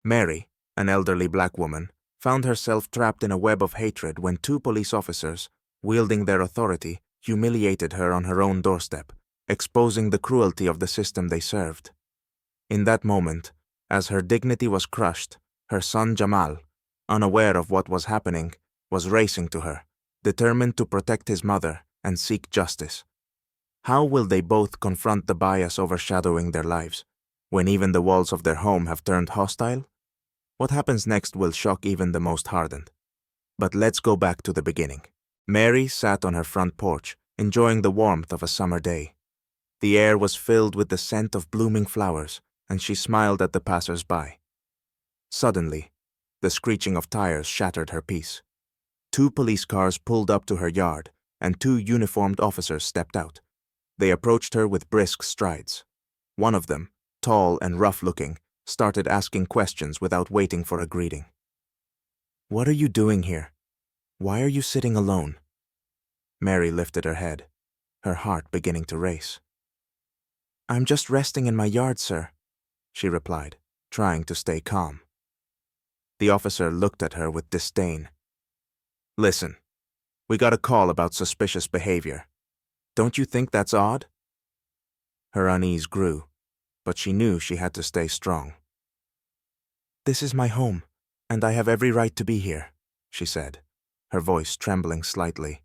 Mary, an elderly black woman, found herself trapped in a web of hatred when two police officers, wielding their authority, humiliated her on her own doorstep, exposing the cruelty of the system they served. In that moment, as her dignity was crushed, her son Jamal, unaware of what was happening, was racing to her, determined to protect his mother and seek justice. How will they both confront the bias overshadowing their lives, when even the walls of their home have turned hostile? What happens next will shock even the most hardened. But let's go back to the beginning. Mary sat on her front porch, enjoying the warmth of a summer day. The air was filled with the scent of blooming flowers, and she smiled at the passers-by. Suddenly, the screeching of tires shattered her peace. Two police cars pulled up to her yard, and two uniformed officers stepped out. They approached her with brisk strides. One of them, tall and rough-looking, started asking questions without waiting for a greeting. "What are you doing here? Why are you sitting alone?" Mary lifted her head, her heart beginning to race. "I'm just resting in my yard, sir," she replied, trying to stay calm. The officer looked at her with disdain. "Listen, we got a call about suspicious behavior. Don't you think that's odd?" Her unease grew, but she knew she had to stay strong. "This is my home, and I have every right to be here," she said, her voice trembling slightly.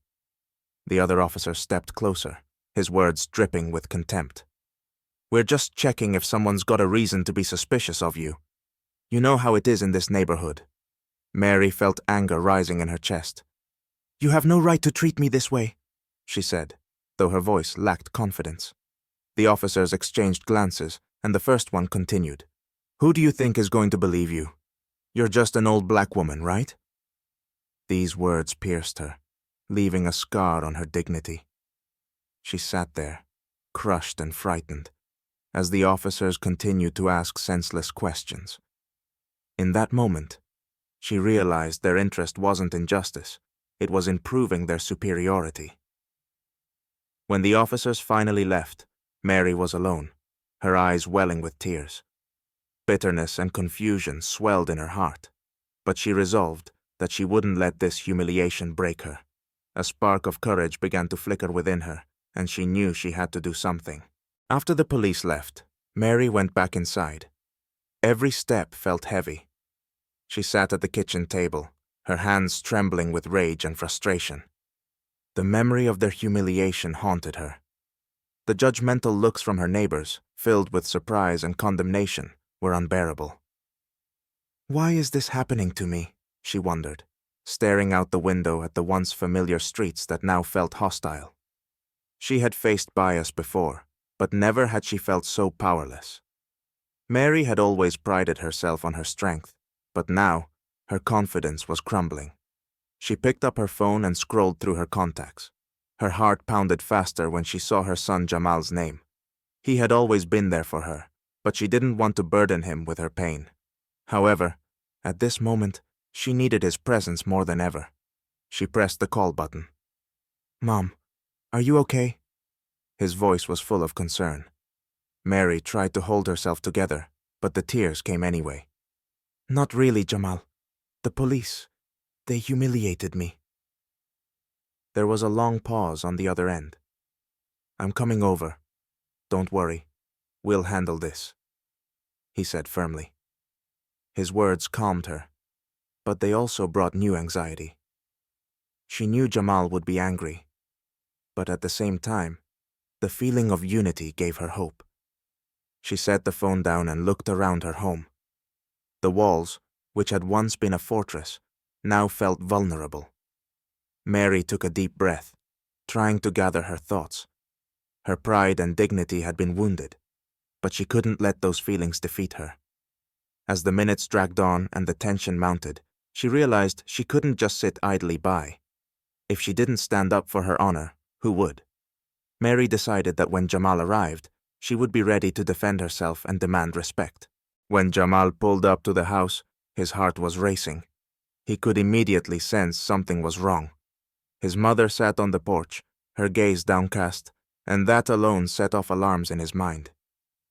The other officer stepped closer, his words dripping with contempt. "We're just checking if someone's got a reason to be suspicious of you. You know how it is in this neighborhood." Mary felt anger rising in her chest. "You have no right to treat me this way," she said, though her voice lacked confidence. The officers exchanged glances, and the first one continued. "Who do you think is going to believe you? You're just an old black woman, right?" These words pierced her, leaving a scar on her dignity. She sat there, crushed and frightened, as the officers continued to ask senseless questions. In that moment, she realized their interest wasn't in justice, it was in proving their superiority. When the officers finally left, Mary was alone, her eyes welling with tears. Bitterness and confusion swelled in her heart, but she resolved that she wouldn't let this humiliation break her. A spark of courage began to flicker within her, and she knew she had to do something. After the police left, Mary went back inside. Every step felt heavy. She sat at the kitchen table, her hands trembling with rage and frustration. The memory of their humiliation haunted her. The judgmental looks from her neighbors, filled with surprise and condemnation, were unbearable. "Why is this happening to me?" she wondered, staring out the window at the once familiar streets that now felt hostile. She had faced bias before, but never had she felt so powerless. Mary had always prided herself on her strength, but now her confidence was crumbling. She picked up her phone and scrolled through her contacts. Her heart pounded faster when she saw her son Jamal's name. He had always been there for her, but she didn't want to burden him with her pain. However, at this moment, she needed his presence more than ever. She pressed the call button. "Mom, are you okay?" His voice was full of concern. Mary tried to hold herself together, but the tears came anyway. "Not really, Jamal. The police, they humiliated me." There was a long pause on the other end. "I'm coming over. Don't worry. We'll handle this," he said firmly. His words calmed her, but they also brought new anxiety. She knew Jamal would be angry, but at the same time, the feeling of unity gave her hope. She set the phone down and looked around her home. The walls, which had once been a fortress, now felt vulnerable. Mary took a deep breath, trying to gather her thoughts. Her pride and dignity had been wounded, but she couldn't let those feelings defeat her. As the minutes dragged on and the tension mounted, she realized she couldn't just sit idly by. If she didn't stand up for her honor, who would? Mary decided that when Jamal arrived, she would be ready to defend herself and demand respect. When Jamal pulled up to the house, his heart was racing. He could immediately sense something was wrong. His mother sat on the porch, her gaze downcast, and that alone set off alarms in his mind.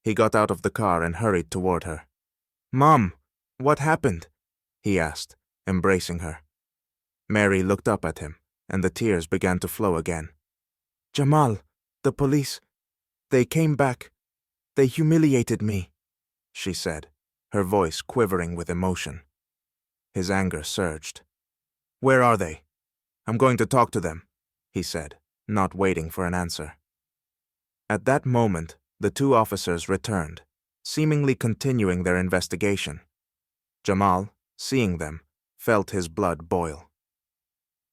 He got out of the car and hurried toward her. "Mom, What happened? He asked, embracing her. Mary looked up at him, and the tears began to flow again. Jamal, the police, they came back. They humiliated me, she said, her voice quivering with emotion. His anger surged. Where are they? I'm going to talk to them, he said, not waiting for an answer. At that moment, the two officers returned, seemingly continuing their investigation. Jamal, seeing them, felt his blood boil.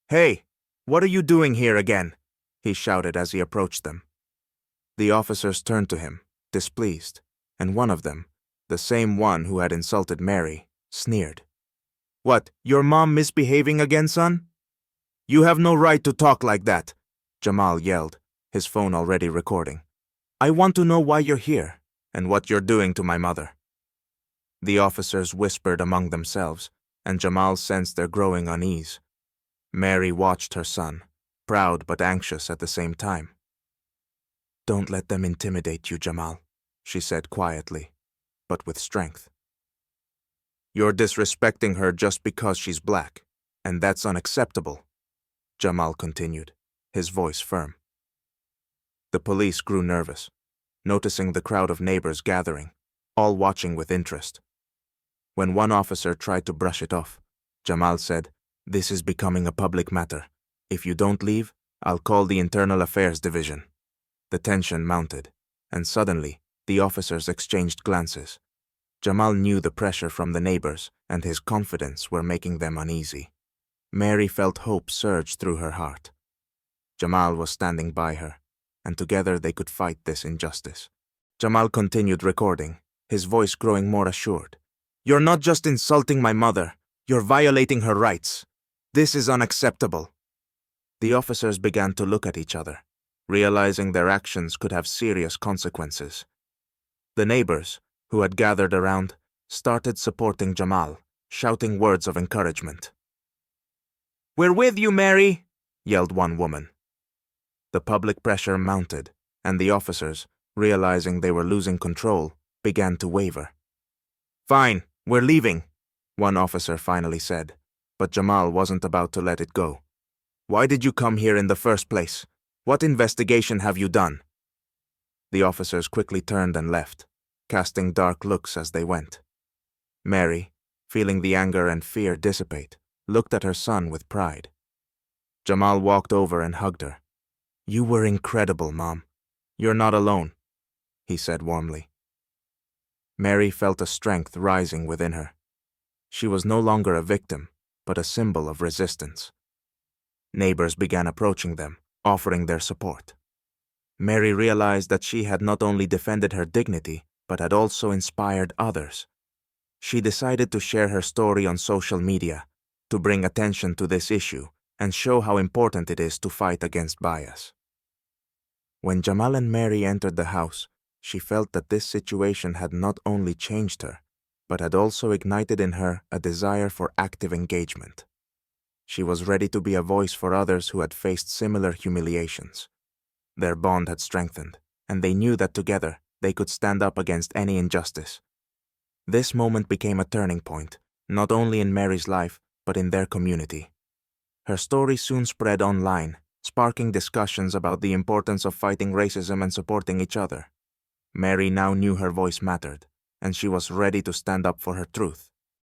Hey, what are you doing here again? He shouted as he approached them. The officers turned to him, displeased, and one of them, the same one who had insulted Mary, sneered. What, your mom misbehaving again, son? You have no right to talk like that, Jamal yelled, his phone already recording. I want to know why you're here, and what you're doing to my mother. The officers whispered among themselves, and Jamal sensed their growing unease. Mary watched her son, proud but anxious at the same time. Don't let them intimidate you, Jamal, she said quietly, but with strength. You're disrespecting her just because she's black, and that's unacceptable, Jamal continued, his voice firm. The police grew nervous, noticing the crowd of neighbors gathering, all watching with interest. When one officer tried to brush it off, Jamal said, This is becoming a public matter. If you don't leave, I'll call the Internal Affairs Division. The tension mounted, and suddenly, the officers exchanged glances. Jamal knew the pressure from the neighbors, and his confidence were making them uneasy. Mary felt hope surge through her heart. Jamal was standing by her, and together they could fight this injustice. Jamal continued recording, his voice growing more assured. You're not just insulting my mother, you're violating her rights. This is unacceptable. The officers began to look at each other, realizing their actions could have serious consequences. The neighbors, who had gathered around, started supporting Jamal, shouting words of encouragement. We're with you, Mary, yelled one woman. The public pressure mounted, and the officers, realizing they were losing control, began to waver. Fine, we're leaving, one officer finally said, but Jamal wasn't about to let it go. Why did you come here in the first place? What investigation have you done? The officers quickly turned and left, casting dark looks as they went. Mary, feeling the anger and fear dissipate, looked at her son with pride. Jamal walked over and hugged her. You were incredible, Mom. You're not alone, he said warmly. Mary felt a strength rising within her. She was no longer a victim, but a symbol of resistance. Neighbors began approaching them, offering their support. Mary realized that she had not only defended her dignity, but had also inspired others. She decided to share her story on social media, to bring attention to this issue and show how important it is to fight against bias. When Jamal and Mary entered the house, she felt that this situation had not only changed her, but had also ignited in her a desire for active engagement. She was ready to be a voice for others who had faced similar humiliations. Their bond had strengthened, and they knew that together they could stand up against any injustice. This moment became a turning point, not only in Mary's life, but in their community. Her story soon spread online, sparking discussions about the importance of fighting racism and supporting each other. Mary now knew her voice mattered, and she was ready to stand up for her truth.